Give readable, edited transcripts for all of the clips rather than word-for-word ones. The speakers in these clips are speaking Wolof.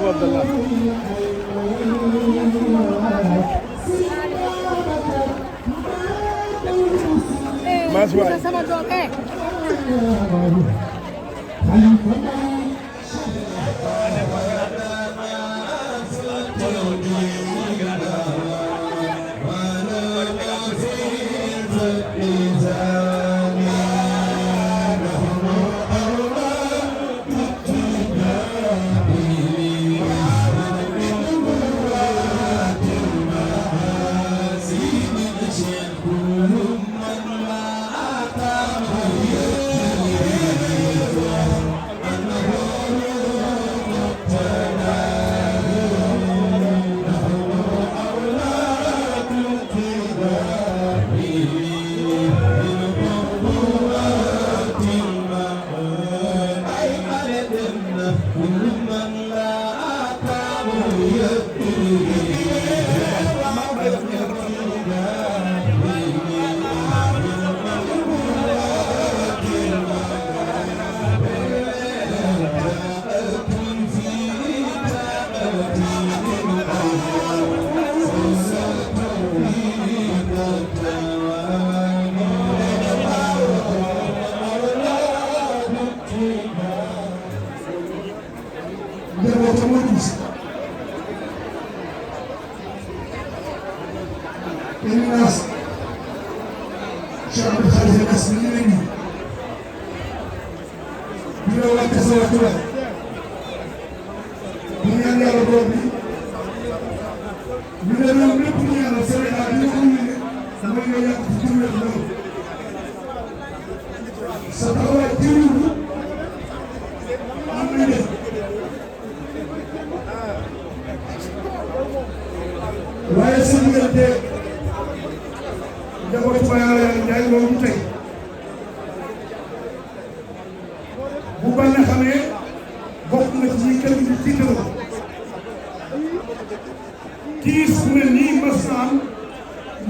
Abou Abdallah Mass waay sama doom waaye sa diggante njabootu Baye Alioune Ndiaye loolu tey bu Balla xamee bokk na ci ñi kër gi di tiitaroo tiis bu ne nii mas na am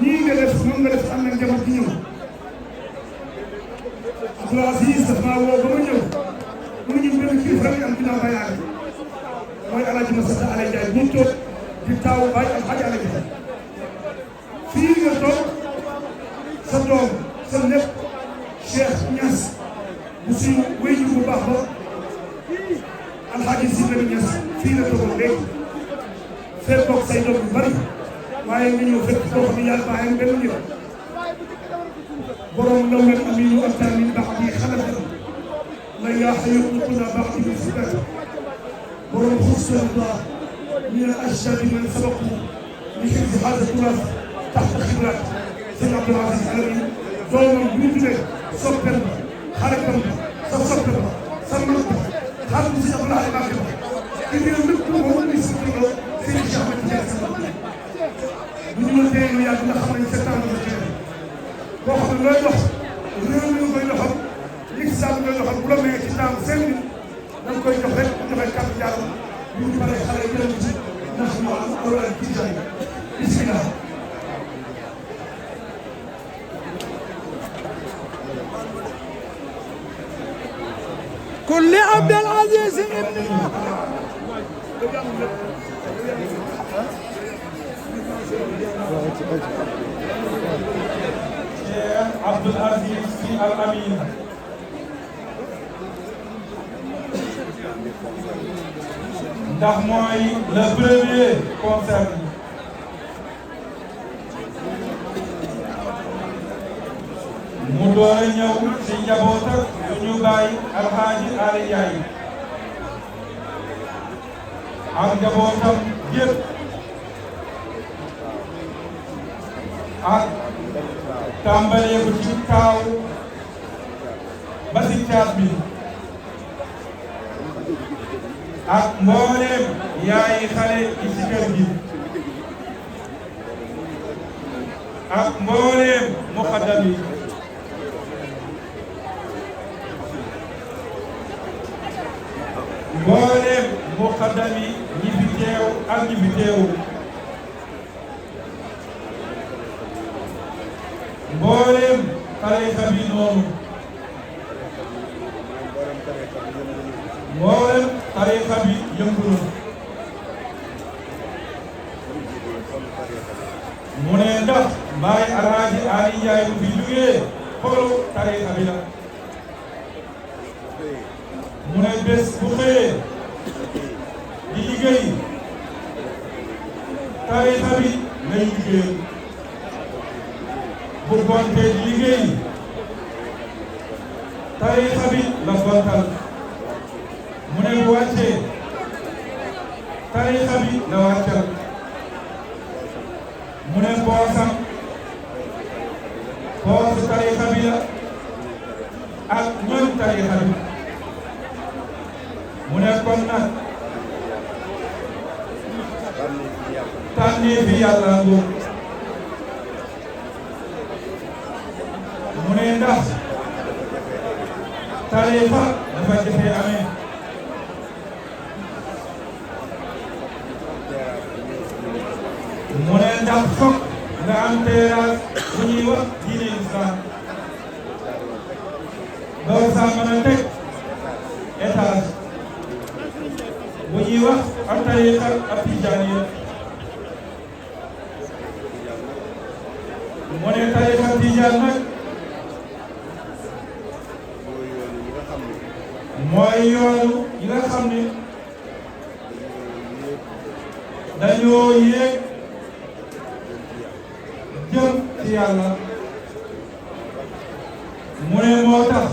nii nga def moom nga def am na njaboot gi ñëw Abdoul Aziz daf maa woo ba ma ñëw mu ñu benn kilifa rek am ginnaaw Baye Alioune mooy Alaaji Masata Alioune Ndiaye bu toog di taawu Baye Alhaji Alioune Ndiaye fii nga toog sa doom sa lépp Cheikh Niass bu suñu wéyju bu baax ba Alhaji Sibé Niass fii la toogoon léegi fekk toog say doom yu bari waaye nga ñëw fekk koo xam ne yàlla baaxee benn njëriñ borom ndaw nag aminu ak tamin baax bi xalaat la yaa xayatu kuna baax bi si dara borom xusnullah من الأشجار من سبقوا لحفظ هذا التراث تحت خبرات سيد عبد العزيز العلوي دوما بيدنا صبرنا حركنا صبرنا سمرنا خالد سيد عبد الله العزيز اللي يملكوا هو اللي يسمعوا سيد الشيخ أحمد تجاه من يوم يا الله خمسة ستة واحد لا يروح ريوم لا يروح يكسب لا يروح ولا ما يكسب سن لم يكن يخرج يخرج كم جارم يوم ما يخرج يخرج نحن أولى التجاري بسم الله كل عبد العزيز ابن عبد العزيز الأمين ndax mooy le premier concerné mu door a ñëw ci njaboot ak suñu baay Alxaaji Ali Njaay ak njabootam yëpp ak tàmbalee ko ci kaaw ba ci caat bi ak mbooleem yaayi xale yi ci kër gi ak mbooleem muqaddam yi mbooleem muqaddam yi ñi fi teew ak ñi fi teewul mbooleem tarixa bi noonu mboolem tarixa bi yëngu na tariixa bi la mu ne bés bu xëyee di liggéey tariixa bi lay liggéey bu gontee di liggéey tariixa bi la gontal mu ne bu wàccee tariixa bi la wàccal mu ne poosam poosu tariixa bi la ak ñoom tariixa bi mu ne kon nag tànnee fi yàlla ngóob mu ne ndax tariixa dafa jafe amee mu ne ndax fokk nga am terrasse bu ñuy wax diine islam doo saa mën a teg étage bu ñuy wax am tariixa ab tijaaniya mu ne tariixa tijaan nag mooy yoonu yi nga xam ne dañoo yéeg jëm ci yàlla mu ne moo tax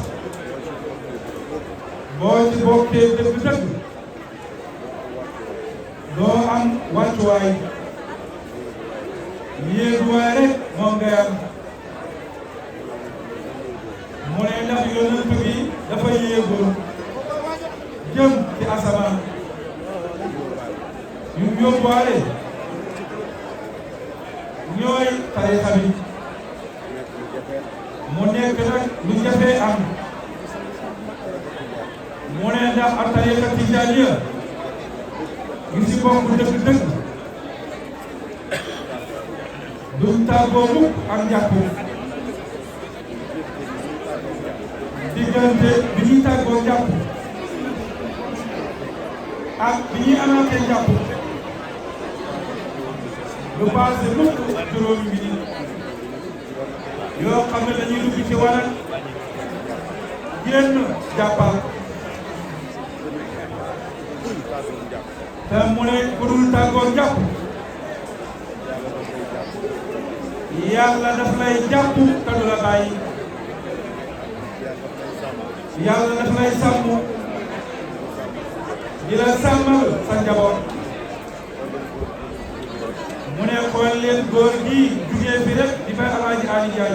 boo ci bokkee dëgg-dëgg doo am wàccuwaay yéeguwaay rek moom ngay am mu ne ndax yonent bi dafa yéegoon jëm ci asamaan yu yóbbuwaale ñooy tariixa bi mu nekk nag lu jafee am mu ne ndax ak tariixa tijaaniya yu si bokk dëgg-dëgg duñ tàggoo mukk ak njàpp diggante bi ñuy tàggoo njàpp ak bi ñuy amaatee njàpp lu passé mukk juróomi minute yoo xam ne dañuy dugg ci wanag génn jàppal te mu ne ku dul tàggoo njàpp yàlla daf lay jàpp te du la bàyyi yàlla daf lay sàmm di la sàmmal sa njaboot mu ne xool leen góor gi jugee fi rek di fay Alaaji Ali Njaay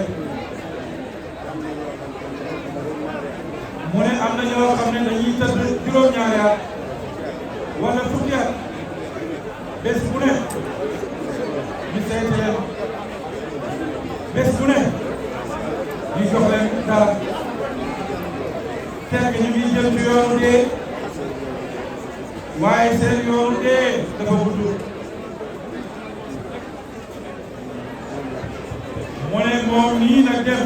mu ne am na ñoo xam ne dañuy tëdd juróom-ñaari at wala fukki at bés bu ne ñu seeti leen bés bu ne ñu jox leen dara fekk ñu ngi jëm ci yoonu dee waaye seen yoonu dee dafa gudd mu ne moom nii nag dem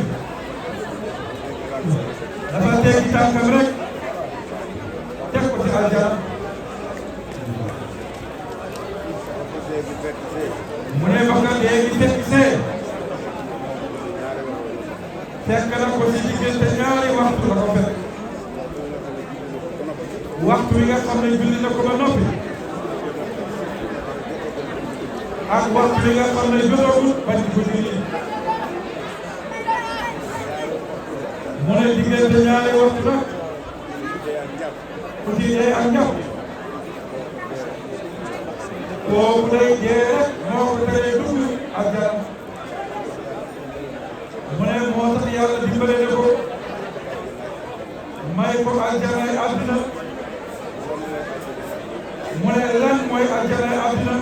dafa teggi tànkam rek teg ko ci aljana mu ne ba nga léegi tekki see fekk na ko ci diggante ñaari waxtu la ko fekk waxtu wi nga xam ne julli na ko ba noppi ak waxtu wi nga xam ne jotagul bañ ko julli mu ne diggante ñaari waxtu nag ku ci dee ak njàpp kooku day dee rek moo ko teree dugg ak jaram mu ne moo tax yàlla dimbale ne ko may ko aljanay àddina mu ne lan mooy aljanay àddina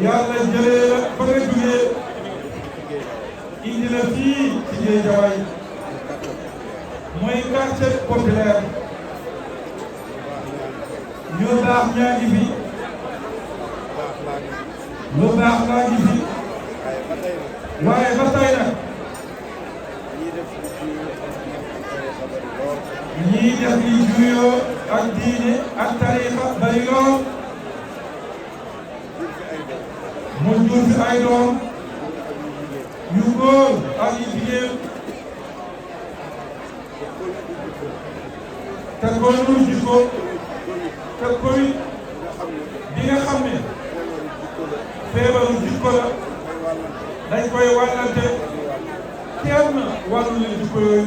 yàlla jëlee la ba nga jugee indi la fii ci Géejawaay mooy quartier populaire ñu baax ñaa ngi fi lu baax laa ngi fi waaye ba tey nag ñii def li juyoo ak diine ak tariixa bari lool mu jur fi ay doom yu góor ak yu jigéen koo nuru jikko te Covid bi nga xam ne feebaru jikko la dañ koy wàllante kenn wàllu leen jikko yooyu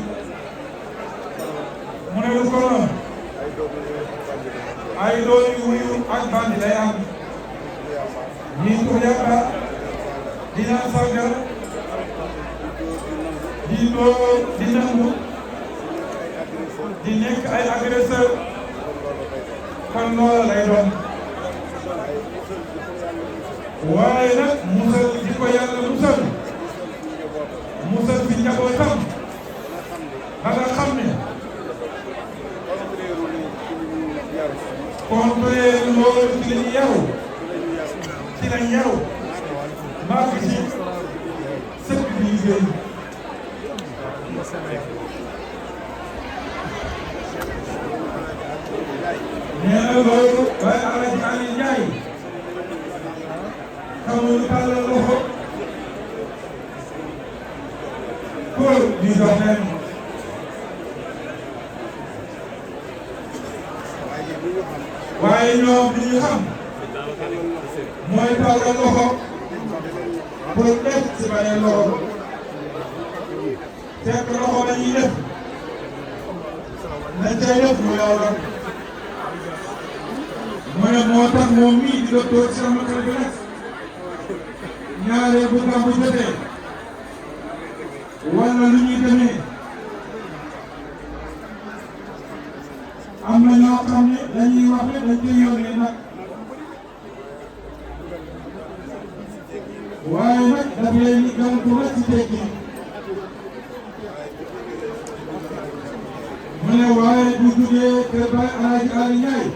mu ne lu ko noonu ay dooni wuyu ak bandi lay am ñii tux yàlla di naan sàngara di dóor di nangu di nekk ay agresseur kon loola lay doon waaye nag musal di ko yàlla musal fi njabootam ba nga xam ne contraire loolu ci lañu yaru màgg ci sëkk bi liggéey nee na loolu waaye Alaaji Ali Njaay xamul tàllal loxo pour di dox leen waaye ñoom li ñu xam mooy tàllal loxo pour def ci beneen loxo fekk loxo la ñuy def lañ cay def mu yow la mu ne moo tax moom mii di docteur Cheikh Makhtar Gueye ñaaree bu gàmmu jotee wala lu ñuy demee am na ñoo xam ne dañuy wax ne dañ koy yónnee nag waaye nag daf leen di gàllankoor rek ci tekki mu ne waaye bu jugee kër Baay Alaaji Ali Njaay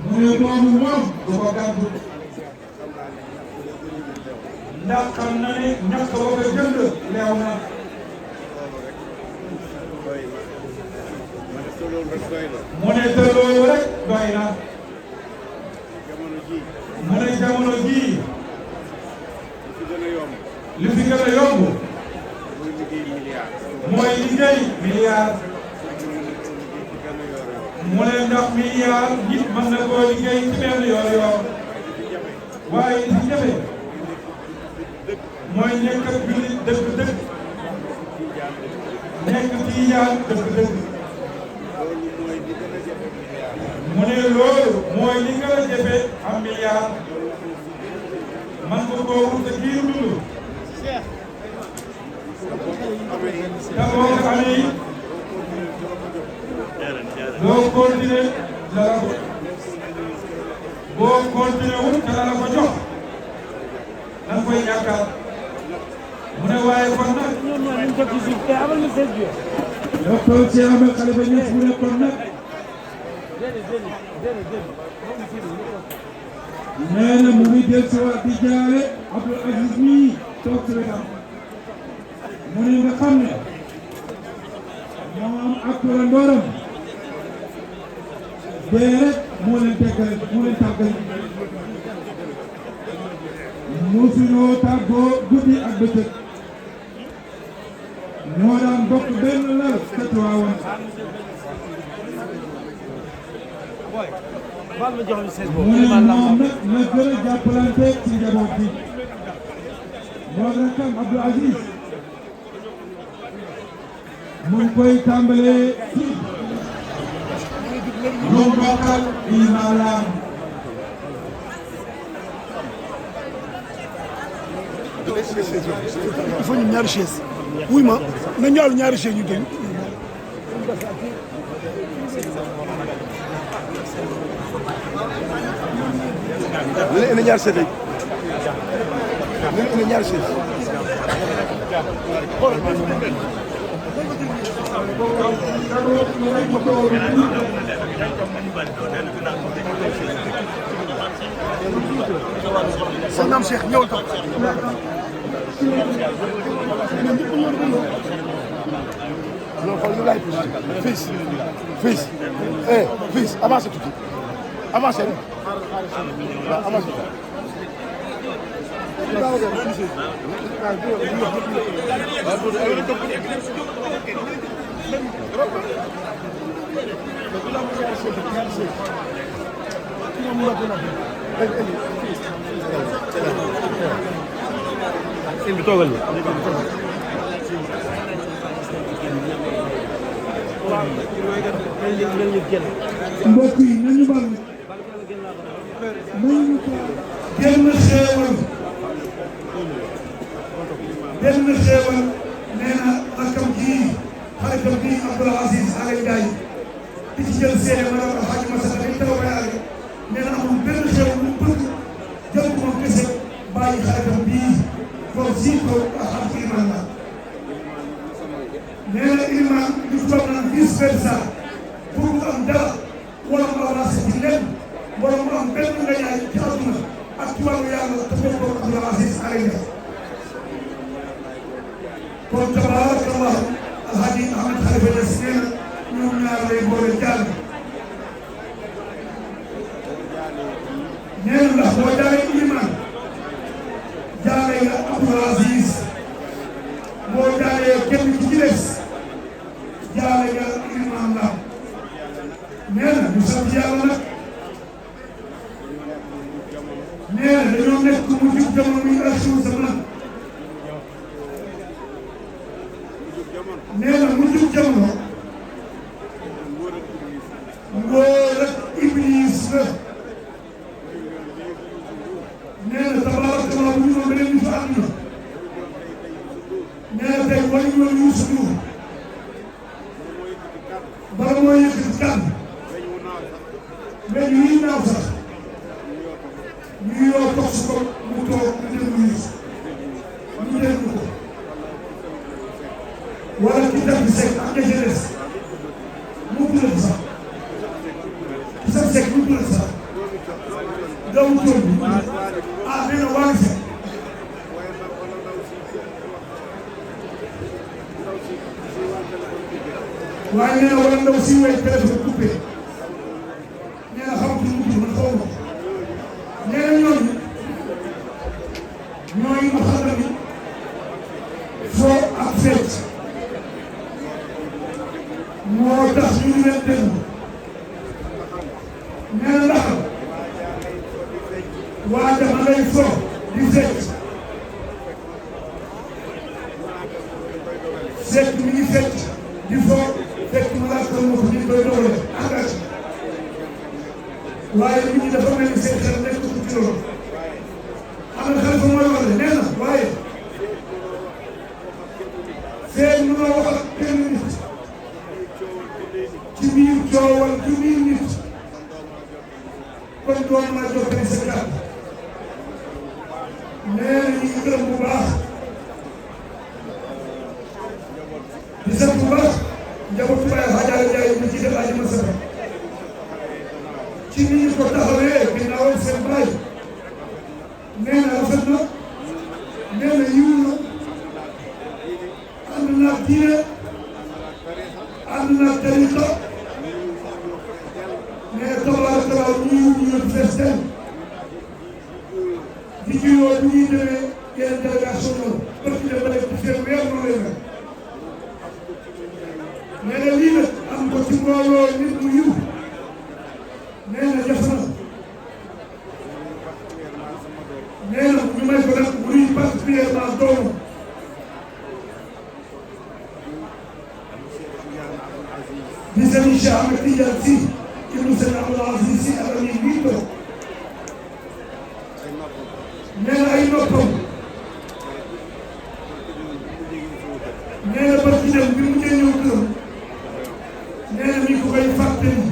mu ne boobu moom du ko gàddu ndax xam na ne ñàkk ba ko jënd leew na mu ne te loolu rek doy na mu ne jamono jii li fi gën a yomb mooy liggéey milliard mu ne ndax milliard nit mën na koo liggéey ci benn yoor waaye li ci jafe mooy nekk ak jullit dëgg-dëgg nekk tijaan dëgg-dëgg mu ne loolu mooy li gën a jafe am milliard man ko koo wut sa kiiru dund te boo ko amee doo continuer la la ko boo continuer wut te la la ko jox da nga koy ñàkkaat mu ne waaye kon nag docteur Cheikh Ahmed Khalifa Niass mu ne kon nag nee na mu ngi del si waat di jaale Abdou Aziz mii toog ci wetam mu ne nga xam ne moom ak turandooram dee rek moo leen teggale moo leen tàggal mosuñoo tàggoo guddi ak bëccëg ñoo daan bokk benn lal ca Tiwaawan mu ne moom nag na gën a jàppalante ci njaboot bi moo rakkam Abdou Aziz mu ngi koy tàmbalee ci lu bokkal imaam il faut ñu ñaari chaise wuy ma na ñaalu ñaari chaise ñu doy Nene ene ñaar chaise nene ene ñaar chaise Soxnaam Cheikh ñëwal toog non xool ñu lay pousse fils fils avancé tuuti avancé rek waaw avancé bi toogal ñu. mbokk yi nañu bal nañu génn xeewal nee na rakam ji xaritam bi Abdoul Aziz Alé Ndiaye di ci jël seede ma doon Alhaji Masata dañ taw bay ale nee na amul benn xew lu bëgg jël ko moom kese bàyyi xaritam bii kon si ko alhamdu iman la nee na iman ñu toog naan vice versa pour mu am dara wala mu avancé ci lenn wala mu am benn nga yaay ci àdduna ak ci wàllu yàlla te bokkoo Abdoul Aziz Alé Ndiaye kon tabaarakallah Alhaji Ahmed Khalifa Niass nee na ñoom ñaar lay boole jàll nee na ndax boo jaalee iman jaale nga Abdoul Aziz boo jaalee kenn ci des jaale nga iman la nee na ñu sant yàlla nag nee na dañoo nekk mu jub jamono yi axiru zaman nee na mu jub jamono ngóor ak iblis la nee na tabaarakallah bu ñu doon beneen nitu àdduna nee na tey wala ñu doon Youssou Ndour bala moo yëkkati kàddu mais ñu yi naaw sax ñu yoo toog si ko mu toog ñu déglu Youssou ñu déglu ko wala ki def bi sekk ak nga des mu tudd sax ki sa sekk mu tudd sax doomu tool bi ah nee na waa sekk waaye nee na wala ndaw si way téléphone coupé nee na xamatu mu tudd man xaw ma nee na ñooñu ma xam ni foo ak fecc moo tax ñu ngi leen déglu nee na ndax waa dama lay fo di fecc fekk mi ngi fecc di fo fekk mu laaj ko mu ngi koy doole engagé waaye nit ñi dafa mel ni seen xel nekk ci loolu xam nga xel fa mooy wax nee na waaye feeñ mu nga wax ak kenn nit ci biir coowal ci biir nit kon doon naa jokkale sa kàddu nee na ñu ngi gërëm bu baax di sant bu baax njabootu Baye Hadj Alé Ndiaye ñu ci def aji masara ci ni ñu ko taxawee ginnaaw seen baay nee na rafet na nee na yiw na ànd naa diine ànd naa tariqa mais tabaarakallah ñu yóbbu fees dem di juyoo bu ñuy demee yeneen délégation noonu parce que dafa nekk ci seen weer noonu lay mel nee na lii nag am ko ci mbooloo nit mu yiw nee na jafe na nee na ñu may ko nag muy particulièrement doomu di sëriñ Cheikh Ahmed Tidiane Sy ibnu sëriñ Abdoul Aziz Sy Al Amine bii toog nee na ay noppam nee na barki dem bi mu jee ñëw këram nee na mi ko koy fàttali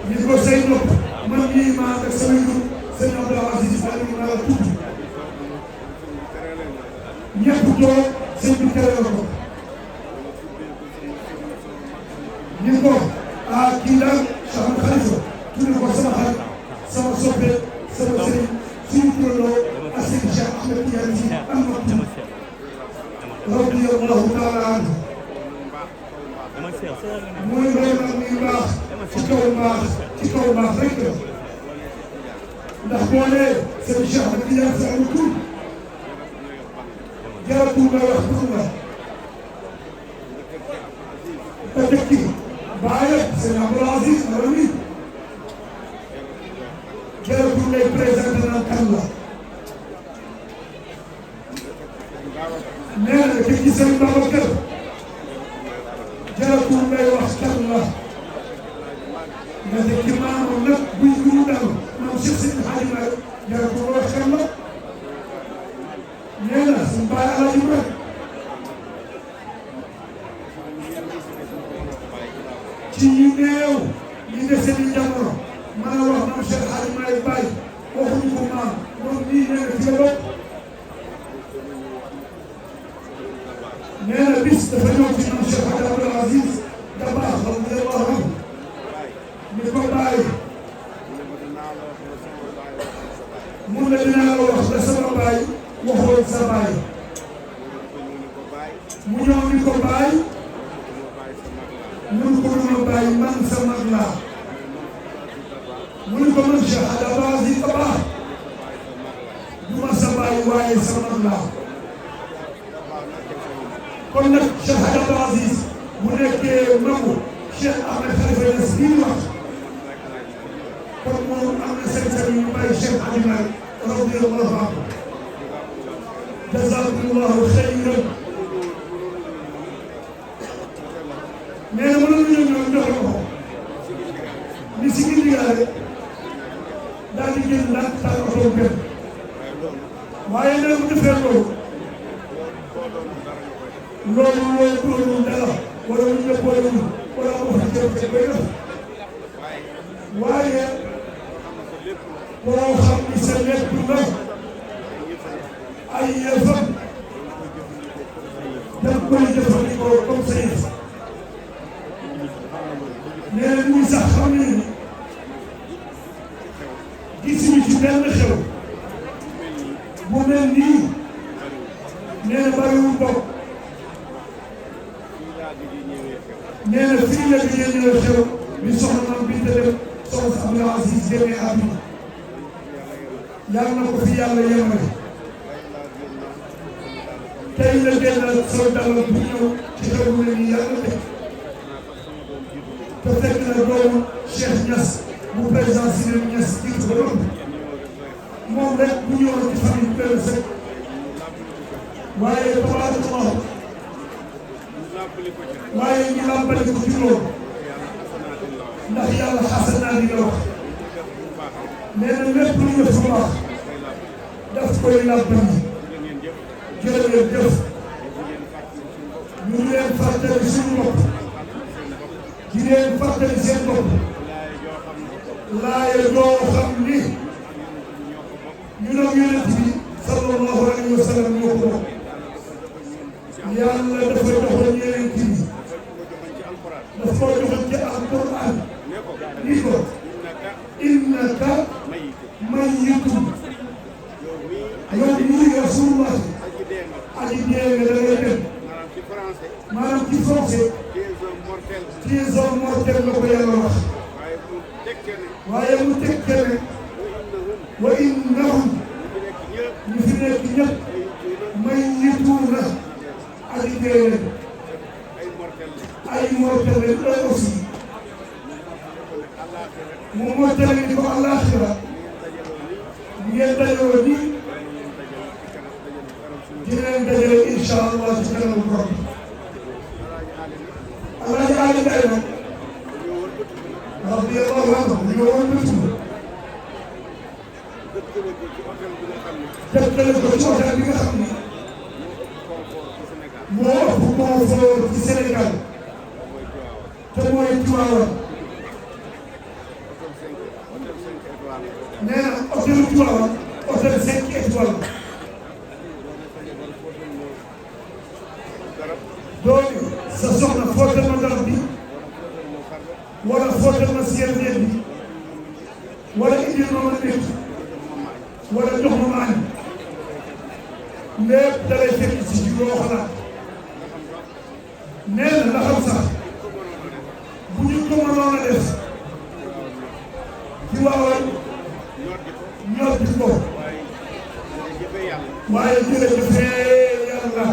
ni ko say nopp man mii maa ak sama njur sëriñ Abdoul Aziz Sy Al Amine maa la tudd ñëpp toog sëñ bi tere la ko ni ko ah kii daal sama xalifa tudd ko sama xarit sama soppe sama sëriñ suñu turandoo ak sëriñ Cheikh Ahmed Tidiane Sy am na tudd radiyallahu taala anhu muy doon ak muy baax ci kaw baax ci kaw baax rek la ndax boo nee sëriñ Cheikh Ahmed Tidiane Sy am na tudd jaratul nga wax pour la te dëkk baayam sëñ Abdoul Aziz Al jërëjëf ngay présenté naan kan la nee na ki ci sëñ Babacar jërëjëf ngay wax kan la nga ne ki maanaam nag buy dugg daal maam Cheikh Seydi Hadji Malick jërëjëf nga wax kan la nee na suñu baay Alaaji Malick ci yu néew yi dese di jamono mën a wax maam Cheikh Hadji Malick Baye waxuñu ko maam moom nii nee na ci la bokk nee na bis dafa ñëw ci maam Cheikh Hadji Abdoul Aziz Dabakh radiyallahu anhu ni ko bàyyi mun na dinaa la wax la sama baay waxoon sa baay mu ñëw ni ko bàyyi mun ko duma bàyyi man sa mag laa mu ni ko man Cheikh Hadji Abdoul Aziz Dabakh duma sa bàyyi waaye sa mag laa kon nag Cheikh Hadji Abdoul Aziz bu nekkee magu Cheikh Ahmed Khalifa Niass bii wax kon moom am na sañ-sañ yu bàyyi Cheikh Hadji Malick radiyallahu anhu jazakumullahu xayran nee na mënoon nañoo ñëw jox la ko ni si ngir digaale daal di génn nag taal oto benn waaye nee mu defee loolu doonul dara wala lu ñu boolewul wala mu wax jëm bay def waaye boo xam ni sa lépp la ay yëfam da koy jëfandikoo comme sa yëf nee na ñuy sax xam ne gisuñu ci benn xew bu mel nii nee na bariwul bopp nee na fii la bi ngeen ñëwee xew bi soxna maam bi te dem soxna Abdoul Aziz demee àdduna yàlla na ko fi yàlla yemale tey la génn soo dalal bu ñëw ci xew bu ne nii yàlla def te fekk na doomu Cheikh Niass bu président Siré Niass jiitu ko doon moom rek bu ñëwoon ci famille benn sëkk waaye tabarakallah waaye ñu làmbali ko ci loolu ndax yàlla xasanaa di la wax nee na lépp lu ñu def lu baax daf koy làmbali jërëjëf jëf ñu ngi leen fàttali suñu bopp di leen fàttali seen bopp laaya joo xam ni ñu nag yonent bi sallallahu alayhi wa sallam ñoo ko bokk yàlla dafa joxoon yonent bi daf koo joxoon ci alquran ni ko innaka mayyitun yow mii rasulullah aji dee nga da ngay dem maanaam ci français trésor mortel la ko yàlla wax waaye mu tekke ne wa innahum ñu fi nekk ñëpp mayyituuna aji dee leen ay mortel leen eux aussi mu mortale ni ko àllaaxira ngeen dajaloo ni dinañ dajale incha allah ci kanamu borom Alaaji Ali Njaay nag radiyallahu anhu ñoo woon bëtu jëkkale ko ci hôtel bi nga xam ni moo ëpp confort ci Sénégal te mooy Tivaouane nee na hôtel Tivaouane hôtel 5 étoiles dooni sa soxna footal ma garab bi wala footal ma siyeen bi wala indil ma nekk wala jox ma añ lépp dalay fekk ci loo xalaat nee na nga xam sax bu ñu ko mënoon a def ci waawal ñor di ko waaye jërëjëfee yàlla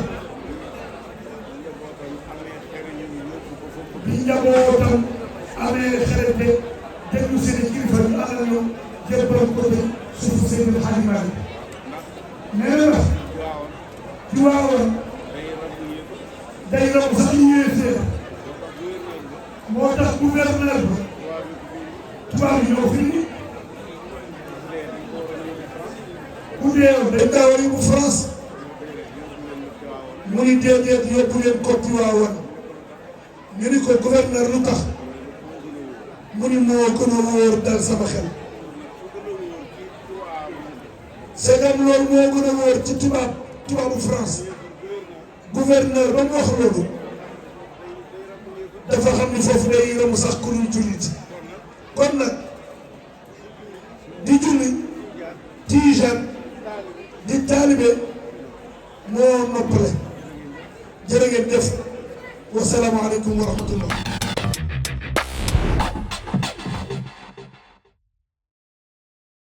bi amee xarante déglu seen i kilifa ñu àndal ñoom jébbal ko de suufu Seydil Hadji Malick nee na ci waawoon day raw sax ñu ñëwee seen moo tax gouverneur ba tubaab yi ñoo fi ni ku deew dañ kaa war yóbbu France mu ni déedéet yóbbu leen ko Tiwaawan ñu ni ko gouverneur lu tax mu ni moo gën a wóor dal sama xel segam loolu moo gën a wóor ci tubaabu France gouverneur ba mu wax loolu dafa xam ni foofu day yërëmu sax ku dul jullit kon nag di julli tijaan di taalibe moo noppale jërë ngeen jëf wasalaamaaleykum wa rahmatullah